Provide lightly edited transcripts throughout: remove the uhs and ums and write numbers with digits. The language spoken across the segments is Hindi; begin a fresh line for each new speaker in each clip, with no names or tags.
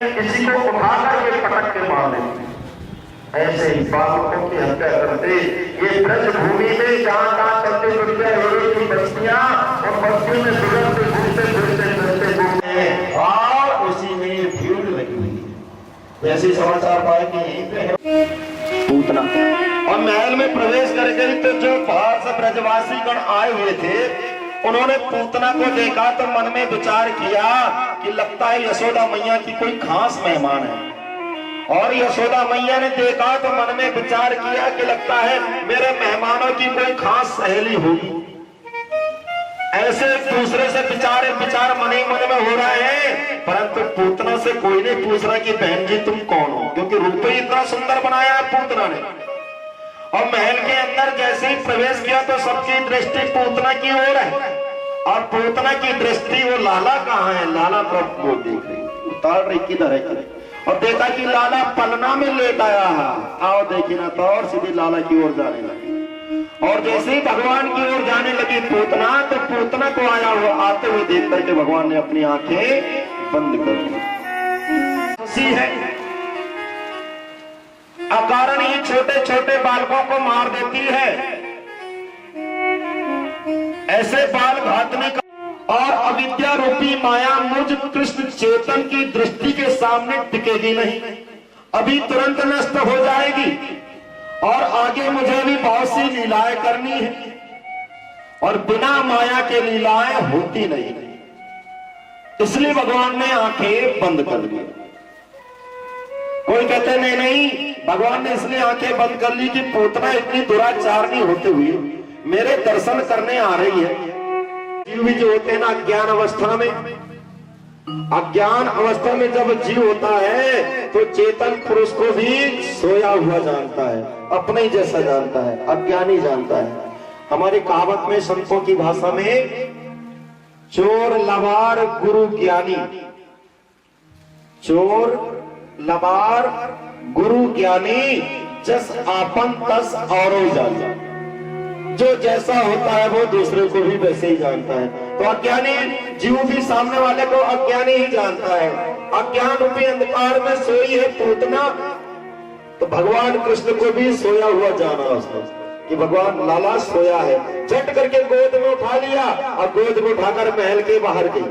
किसी को उठा करके पटक के मार देते, ऐसे ही बालकों की हत्या करते। ये ब्रज भूमि में जहाँ जहाँ चलते फिरते लोगों की बस्तियां और बस्तियों में गुजरते घूमते फिरते फिरते घूमते और उसी में भीड़ लगी हुई है। ऐसे समाचार पाए कि पूतना और महल में प्रवेश कर गई तो जो बाहर से ब्रजवासी गण आए हुए थे उन्होंने पूतना को देखा तो मन में विचार किया कि लगता है यशोदा मैया की कोई खास मेहमान है। और यशोदा मैया ने देखा तो मन में विचार किया कि लगता है मेरे मेहमानों की कोई खास सहेली होगी। ऐसे दूसरे से विचार मन ही मन में हो रहे हैं, परंतु पूतना से कोई नहीं पूछ रहा कि बहन जी तुम कौन हो, क्योंकि रूप ही इतना सुंदर बनाया है पूतना ने। और महल के अंदर जैसे ही प्रवेश किया तो सबकी दृष्टि पूतना की ओर है और पूतना की दृष्टि वो लाला कहाँ है, लाला पर वो देख रही उतार रही किधर है और देखा कि लाला पलना में लेट आया है। आओ देखी ना तो और सीधी लाला की ओर जाने लगी और जैसे ही भगवान की ओर जाने लगी पूतना तो पूतना को आया हुआ आते हुए देख करके भगवान ने अपनी आंखें बंद कर दी है। अकारण ही छोटे छोटे बालकों को मार देती है। ऐसे बाल घातने का और अविद्या रूपी माया मुझ कृष्ण चेतन की दृष्टि के सामने टिकेगी नहीं, अभी तुरंत नष्ट हो जाएगी और आगे मुझे भी बहुत सी लीलाएं करनी है और बिना माया के लीलाएं होती नहीं। इसलिए भगवान ने आंखें बंद कर दी। कोई कहते नहीं नहीं भगवान ने इसलिए आंखें बंद कर ली कि पूतना इतनी दुराचारणी होते हुए मेरे दर्शन करने आ रही है। जीव भी जो होते हैं ना अज्ञान अवस्था में जब जीव होता है तो चेतन पुरुष को भी सोया हुआ जानता है, अपने ही जैसा जानता है, अज्ञानी जानता है। हमारी कहावत में संतों की भाषा में चोर लबार गुरु ज्ञानी, चोर लबार गुरु ज्ञानी जस आपन तस औरो जाना। जो जैसा होता है वो दूसरे को भी वैसे ही जानता है। तो अज्ञानी जीव भी सामने वाले को अज्ञानी ही जानता है। अज्ञान रूपी अंधकार में सोई है पूतना, तो भगवान कृष्ण को भी सोया हुआ जाना उसने कि भगवान लाला सोया है। झट करके गोद में उठा लिया और गोद में उठाकर महल के बाहर गई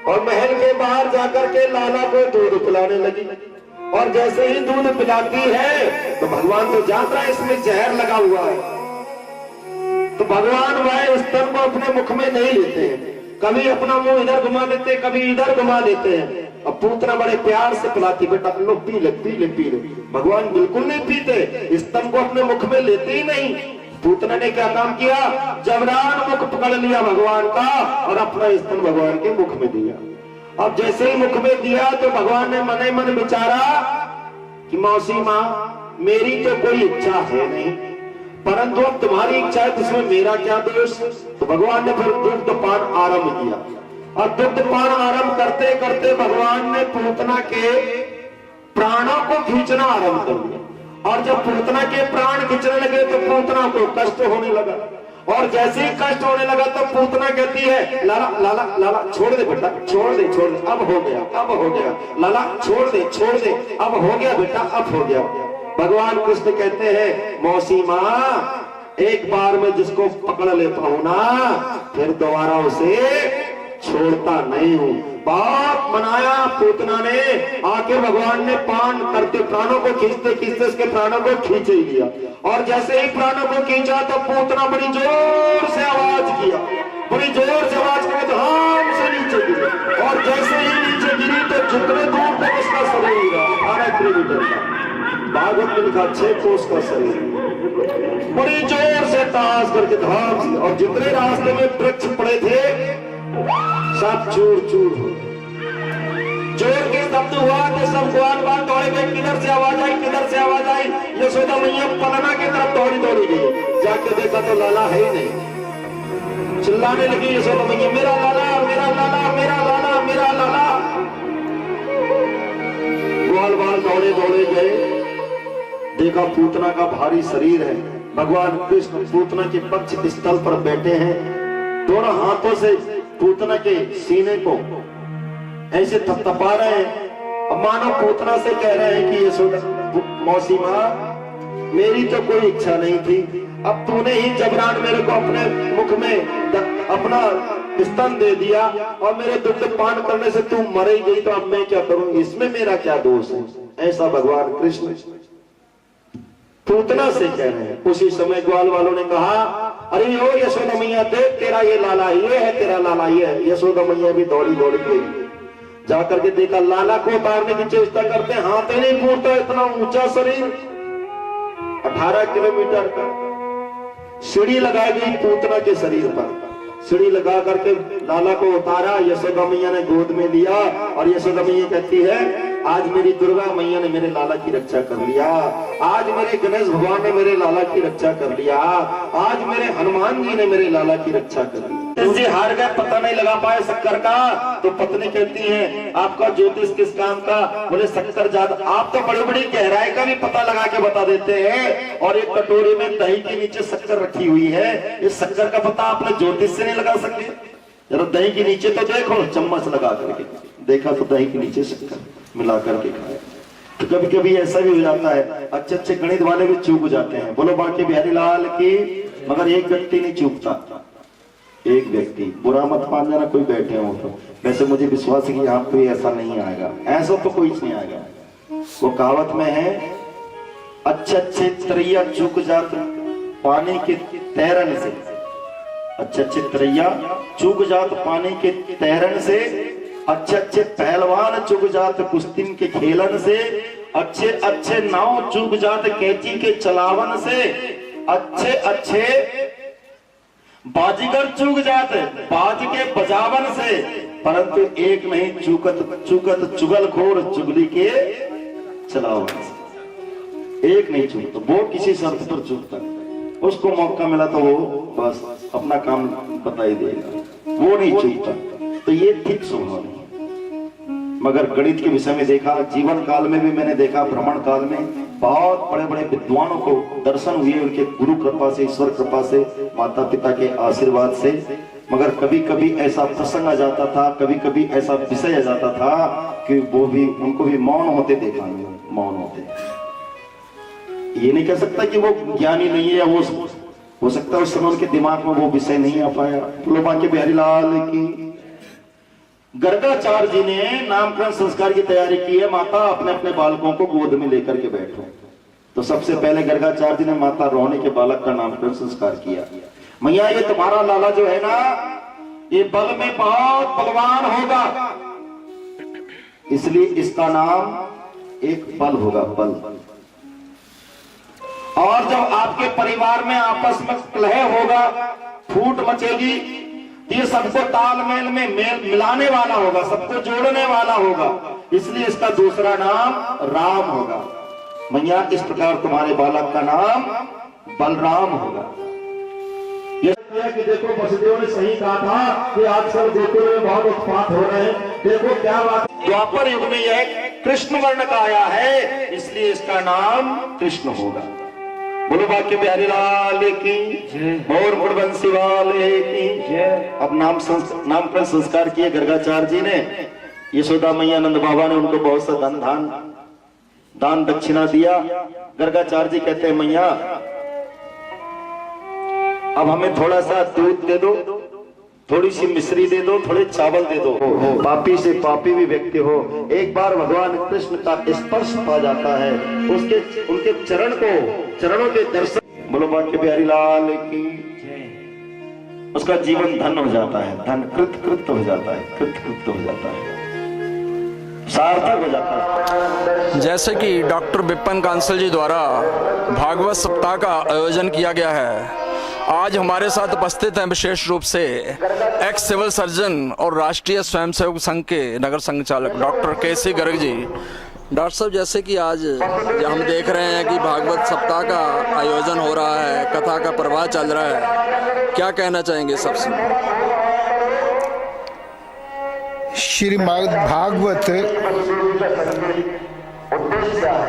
और महल के बाहर जाकर के लाला को दूध पिलाने लगी। और जैसे ही दूध पिलाती है तो भगवान तो जानता है इसमें जहर लगा हुआ है, तो भगवान वह स्तन को अपने मुख में नहीं लेते हैं, कभी अपना मुंह इधर घुमा देते कभी इधर घुमा देते हैं। अब पूतना बड़े प्यार से पिलाती, बेटा लो पी ले पी ले पी ले। भगवान बिल्कुल नहीं पीते, स्तन को अपने मुख में लेते ही नहीं। पूतना ने क्या काम किया, जबरान मुख पकड़ लिया भगवान का और अपना स्तन भगवान के मुख में दिया। अब जैसे ही मुख में दिया तो भगवान ने मन ही मन विचारा कि मौसी माँ मेरी तो कोई इच्छा है नहीं, परंतु अब तुम्हारी इच्छा है, इसमें मेरा क्या दोष। तो भगवान ने फिर दुग्धपान आरंभ किया और दुग्धपान आरंभ करते करते भगवान ने पूतना के प्राणों को खींचना आरंभ कर दिया। और जब पूतना के प्राण खींचने लगे तो पूतना को कष्ट होने लगा और जैसे ही कष्ट होने लगा तो पूतना कहती है लाला लाला लाला छोड़ दे बेटा, छोड़ दे अब हो गया अब हो गया, लाला छोड़ दे अब हो गया बेटा अब हो गया। भगवान कृष्ण कहते हैं मौसी माँ एक बार मैं जिसको पकड़ लेता हूं ना फिर दोबारा उसे छोड़ता नहीं हूं। बाप मनाया पूतना ने, आके भगवान ने पान करते प्राणों को खींचते खींचते उसके प्राणों को खींच ही लिया। और जैसे ही प्राणों को खींचा तो पूतना बड़ी जोर से आवाज किया, बड़ी जोर से आवाज करके तो हम से नीचे गिरे और जैसे ही नीचे गिरी तो जितने दूर तक उसका शरीर 18 किलोमीटर का, भागवत में लिखा 6 कोस का शरीर, बड़ी जोर से ताश करके धाम और जितने रास्ते में वृक्ष पड़े थे सब चूर चूर हो। जोर के शब्द हुआ कि सब ग्वाल बाल दौड़े गए, किधर से आवाज आई किधर से आवाज आई। यशोदा मैया पलना की तरफ दौड़ी गई, जाके देखा तो लाला है ही नहीं। चिल्लाने लगी यशोदा मैया मेरा लाला मेरा लाला मेरा लाला मेरा लाला। ग्वाल बाल दौड़े गए, देखा पूतना का भारी शरीर है। भगवान कृष्ण पूतना के पक्ष स्थल पर बैठे हैं, दोनों हाथों से पूतना के सीने को ऐसे थपथपा रहे हैं मानो पूतना से कह रहे हैं कि यशोदा मौसी माँ, मेरी तो कोई इच्छा नहीं थी, अब तूने ही जबरान मेरे को अपने मुख में अपना स्तन दे दिया और मेरे दुग्ध पान करने से तू मर ही गई, तो अब मैं क्या करूं, इसमें मेरा क्या दोष है। ऐसा भगवान कृष्ण पूतना से कह रहे हैं। उसी समय ग्वाल वालों ने कहा, अरे ओ यशोदा मैया देख, तेरा ये लाला ये है, तेरा लाला ये है। यशोदा मैया भी दौड़ी दौड़ी गई, जाकर के देखा लाला को उतारने की चेष्टा करते, हाथ ही नहीं फूटता, इतना ऊंचा शरीर, 18 किलोमीटर का। सीढ़ी लगाई गई पूतना के शरीर पर, सीढ़ी लगा करके लाला को उतारा, यशोदा मैया ने गोद में लिया और यशोदा मैया कहती है, आज मेरी दुर्गा मैया ने मेरे लाला की रक्षा कर लिया, आज मेरे गणेश भगवान ने मेरे लाला की रक्षा कर लिया, आज मेरे हनुमान जी ने मेरे लाला की रक्षा कर ली। जी हार गए, पता नहीं लगा पाए शक्कर का, तो पत्नी कहती है, आपका ज्योतिष किस काम का? बोले शक्कर जात, आप तो बड़ी बड़ी गहराई का भी पता लगा के बता देते हैं, और एक कटोरी में दही के नीचे शक्कर रखी हुई है, इस शक्कर का पता आपने ज्योतिष से नहीं लगा सके? जरा दही के नीचे तो देखो, चम्मच लगा करके देखा तो दही के नीचे शक्कर मिला करके खाया। तो कभी कभी ऐसा भी हो जाता है, अच्छे अच्छे गणित वाले भी चूक जाते हैं। बोलो बाकी बिहारी लाल की, मगर एक व्यक्ति नहीं चूकता, एक व्यक्ति, बुरा मत मान जाना कोई बैठे हो तो, वैसे मुझे विश्वास है कि यहाँ कोई ऐसा नहीं आएगा, ऐसा तो कोई नहीं आएगा। वो कहावत में है, अच्छे अच्छे तरैया चूक जात पानी के तैरन से, अच्छे अच्छे तरैया चूक जात पानी के तैरन से, अच्छे अच्छे पहलवान चूक जात कुश्तीन के खेलन से, अच्छे अच्छे नाव चूक जात कैची के चलावन से, अच्छे अच्छे बाजीगर चूक जाते बाज के बजावन से, परंतु एक नहीं चूकत चूकत चुगलखोर चुगली के चलावन से। एक नहीं चूकता, वो किसी शर्त पर चूकता, उसको मौका मिला तो वो बस अपना काम बता ही देगा, वो नहीं चूकता। तो ये ठीक स्वभाव नहीं। मगर गणित के विषय में देखा, जीवन काल में भी मैंने देखा, भ्रमण काल में बहुत बड़े बड़े विद्वानों को दर्शन हुए, उनके गुरु कृपा से, ईश्वर कृपा से, माता पिता के आशीर्वाद से। मगर कभी कभी ऐसा प्रसंग आ जाता था, कभी कभी ऐसा विषय आ जाता था कि वो भी, उनको भी मौन होते देखा, मौन होते। ये नहीं कह सकता कि वो ज्ञानी नहीं है, या वो हो सकता है उस समय उनके दिमाग में वो विषय नहीं आ पाया। के बिहारी लाल की गर्गाचार्य जी ने नामकरण संस्कार की तैयारी की है। माता अपने अपने बालकों को गोद में लेकर के बैठो, तो सबसे पहले गर्गाचार्य जी ने माता रोहिणी के बालक का नामकरण संस्कार किया। मैया ये तुम्हारा लाला जो है ना, ये बल में बहुत बलवान होगा, इसलिए इसका नाम एक बल होगा, बल। और जब आपके परिवार में आपस में कलह होगा, फूट मचेगी, ये सबको तालमेल में मेल मिलाने वाला होगा, सबको जोड़ने वाला होगा, इसलिए इसका दूसरा नाम राम होगा। मैया इस प्रकार तुम्हारे बालक का नाम बलराम होगा। कि देखो वसुदेव ने सही कहा था कि आजकल गोकुल में बहुत उत्पात हो रहे हैं, देखो क्या बात। द्वापर युग में यह कृष्ण वर्ण का आया है, इसलिए इसका नाम कृष्ण होगा। बोलो बाकी बिहारी लाल की और गुणवंशी वाले की। अब नामकरण संस्कार किए गर्गाचार्य जी ने। यशोदा मैया नंद बाबा ने उनको बहुत सा दान दक्षिणा दिया। गर्गाचार्य जी कहते हैं, मैया अब हमें थोड़ा सा दूध दे दो, थोड़ी सी मिश्री दे दो, थोड़े चावल दे दो। पापी से पापी भी व्यक्ति हो, एक बार भगवान कृष्ण का स्पर्श पा जाता है, उनके चरणों के दर्शन, बोलो बाकी बिहारी लाल की, उसका जीवन धन हो जाता है, धन कृत हो जाता है, कृत हो जाता है, सार्थक हो जाता है।
जैसे कि डॉक्टर विपिन कांसल जी द्वारा भागवत सप्ताह का आयोजन किया गया है, आज हमारे साथ उपस्थित हैं विशेष रूप से एक्स सिविल सर्जन और राष्ट्रीय स्वयंसेवक संघ के नगर संचालक डॉक्टर केसी गर्ग जी। डॉक्टर साहब, जैसे कि आज हम देख रहे हैं कि भागवत सप्ताह का आयोजन हो रहा है, कथा का प्रवाह चल रहा है, क्या कहना चाहेंगे सबसे?
श्रीमद् भागवत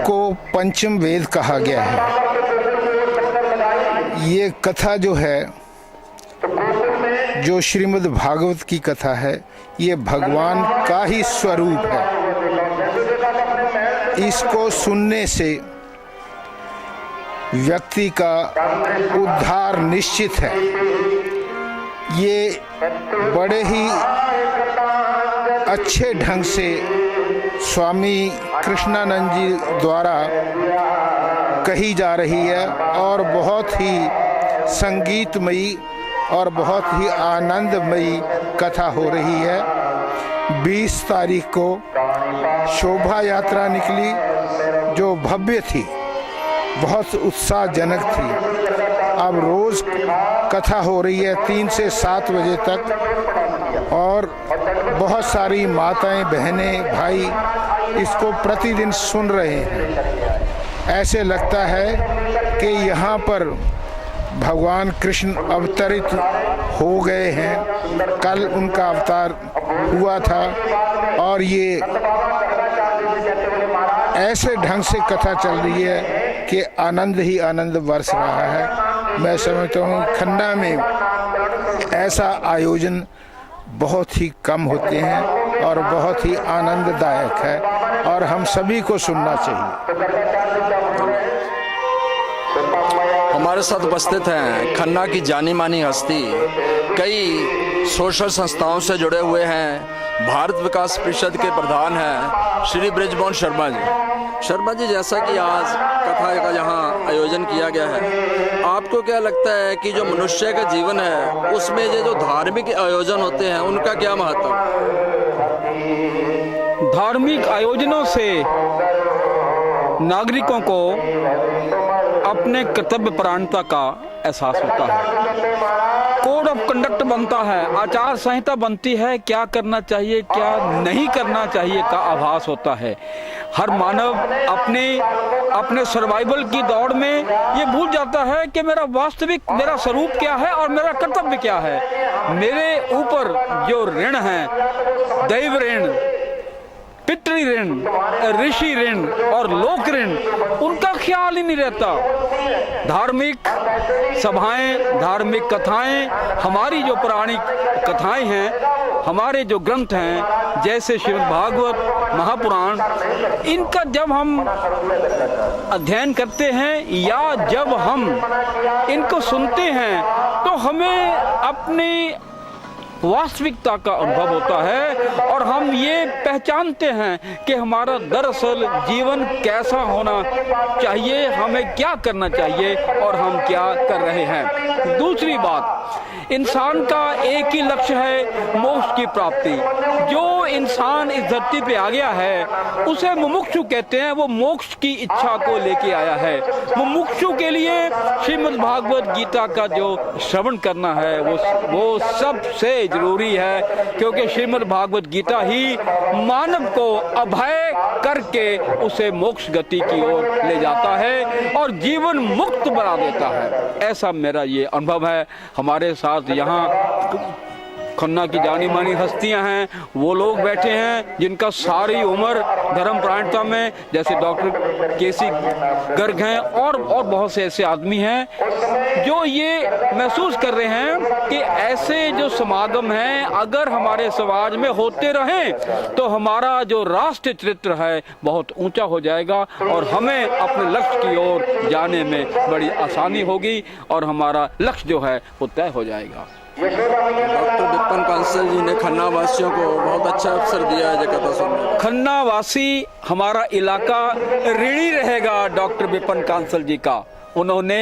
को पंचम वेद कहा गया है। ये कथा जो है, जो श्रीमद् भागवत की कथा है, ये भगवान का ही स्वरूप है। इसको सुनने से व्यक्ति का उद्धार निश्चित है। ये बड़े ही अच्छे ढंग से स्वामी कृष्णानंद जी द्वारा कही जा रही है और बहुत ही संगीतमयी और बहुत ही आनंदमयी कथा हो रही है। 20 तारीख को शोभा यात्रा निकली जो भव्य थी, बहुत उत्साहजनक थी। अब रोज कथा हो रही है 3 से 7 बजे तक और बहुत सारी माताएं, बहनें, भाई इसको प्रतिदिन सुन रहे हैं। ऐसे लगता है कि यहाँ पर भगवान कृष्ण अवतरित हो गए हैं। कल उनका अवतार हुआ था और ये ऐसे ढंग से कथा चल रही है कि आनंद ही आनंद बरस रहा है। मैं समझता हूँ खन्ना में ऐसा आयोजन बहुत ही कम होते हैं और बहुत ही आनंददायक है और हम सभी को सुनना चाहिए।
हमारे साथ उपस्थित हैं खन्ना की जानी मानी हस्ती, कई सोशल संस्थाओं से जुड़े हुए हैं। भारत विकास परिषद के प्रधान हैं श्री ब्रिजमोहन शर्मा जी। शर्मा जी, जैसा कि आज कथा का यहाँ आयोजन किया गया है, आपको क्या लगता है कि जो मनुष्य का जीवन है उसमें ये जो धार्मिक आयोजन होते हैं उनका क्या महत्व?
धार्मिक आयोजनों से नागरिकों को अपने कर्तव्य परायणता का एहसास होता है। कोड ऑफ कंडक्ट बनता है, आचार संहिता बनती है, क्या करना चाहिए क्या नहीं करना चाहिए का आभास होता है। हर मानव अपने सर्वाइवल की दौड़ में ये भूल जाता है कि मेरा वास्तविक मेरा स्वरूप क्या है और मेरा कर्तव्य क्या है। मेरे ऊपर जो ऋण है, दैव ऋण, पितृ ऋण, ऋषि ऋण और लोक ऋण, उनका ख्याल ही नहीं रहता। धार्मिक सभाएं, धार्मिक कथाएं, हमारी जो पौराणिक कथाएं हैं, हमारे जो ग्रंथ हैं जैसे श्रीमद् भागवत, महापुराण, इनका जब हम अध्ययन करते हैं या जब हम इनको सुनते हैं तो हमें अपनी वास्तविकता का अनुभव होता है और हम ये पहचानते हैं कि हमारा दरअसल जीवन कैसा होना चाहिए, हमें क्या करना चाहिए और हम क्या कर रहे हैं। दूसरी बात, इंसान का एक ही लक्ष्य है, मोक्ष की प्राप्ति। जो इंसान इस धरती पे आ गया है उसे मुमुक्षु कहते हैं। वो मोक्ष की इच्छा को लेके आया है। मुमुक्षु के लिए श्रीमद् भागवत गीता का जो श्रवण करना है वो सबसे जरूरी है, क्योंकि श्रीमद् भागवत गीता ही मानव को अभय करके उसे मोक्ष गति की ओर ले जाता है और जीवन मुक्त बना देता है। ऐसा मेरा ये अनुभव है। हमारे साथ यहाँ खन्ना की जानी मानी हस्तियां हैं, वो लोग बैठे हैं जिनका सारी उम्र धर्म परायणता में, जैसे डॉक्टर केसी गर्ग हैं और बहुत से ऐसे आदमी हैं जो ये महसूस कर रहे हैं कि ऐसे जो समागम हैं अगर हमारे समाज में होते रहें तो हमारा जो राष्ट्र चरित्र है बहुत ऊंचा हो जाएगा और हमें अपने लक्ष्य की ओर जाने में बड़ी आसानी होगी और हमारा लक्ष्य जो है वो तय हो जाएगा।
डॉक्टर विपिन कांसल जी ने खन्ना वासियों को बहुत अच्छा अवसर दिया है कथा सुनने।
खन्ना वासी, हमारा इलाका ऋणी रहेगा डॉक्टर विपिन कांसल जी का। उन्होंने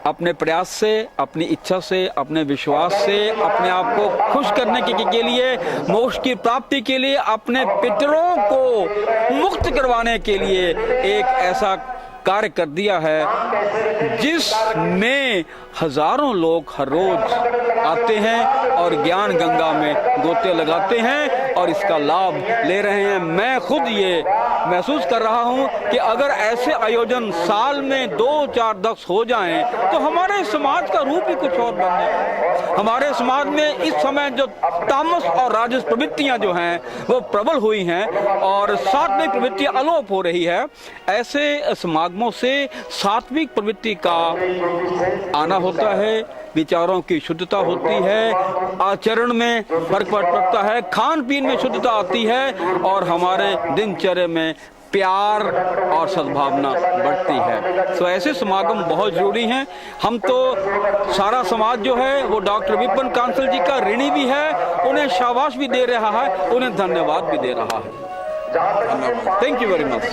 अपने प्रयास से, अपनी इच्छा से, अपने विश्वास से, अपने आप को खुश करने के लिए, मोक्ष की प्राप्ति के लिए, अपने पितरों को मुक्त करवाने के लिए एक ऐसा कार्य कर दिया है जिसमें हजारों लोग हर रोज आते हैं और ज्ञान गंगा में गोते लगाते हैं और इसका लाभ ले रहे हैं। मैं खुद ये महसूस कर रहा हूं कि अगर ऐसे आयोजन साल में 2, 4, 10 हो जाएं तो हमारे समाज का रूप ही कुछ और बन जाए। हमारे समाज में इस समय जो तामस और राजस प्रवृत्तियां जो हैं वो प्रबल हुई हैं और सात्विक प्रवृत्तियां अलोप हो रही है। ऐसे समागमों से सात्विक प्रवृत्ति का आना होता है, विचारों की शुद्धता होती है, आचरण में फर्क पड़ता है, खान पीन में शुद्धता आती है और हमारे दिनचर्या में प्यार और सद्भावना बढ़ती है। तो ऐसे समागम बहुत जरूरी हैं। हम तो सारा समाज जो है वो डॉक्टर विपिन कांसल जी का ऋणी भी है, उन्हें शाबाश भी दे रहा है, उन्हें धन्यवाद भी दे रहा है। Thank you very much.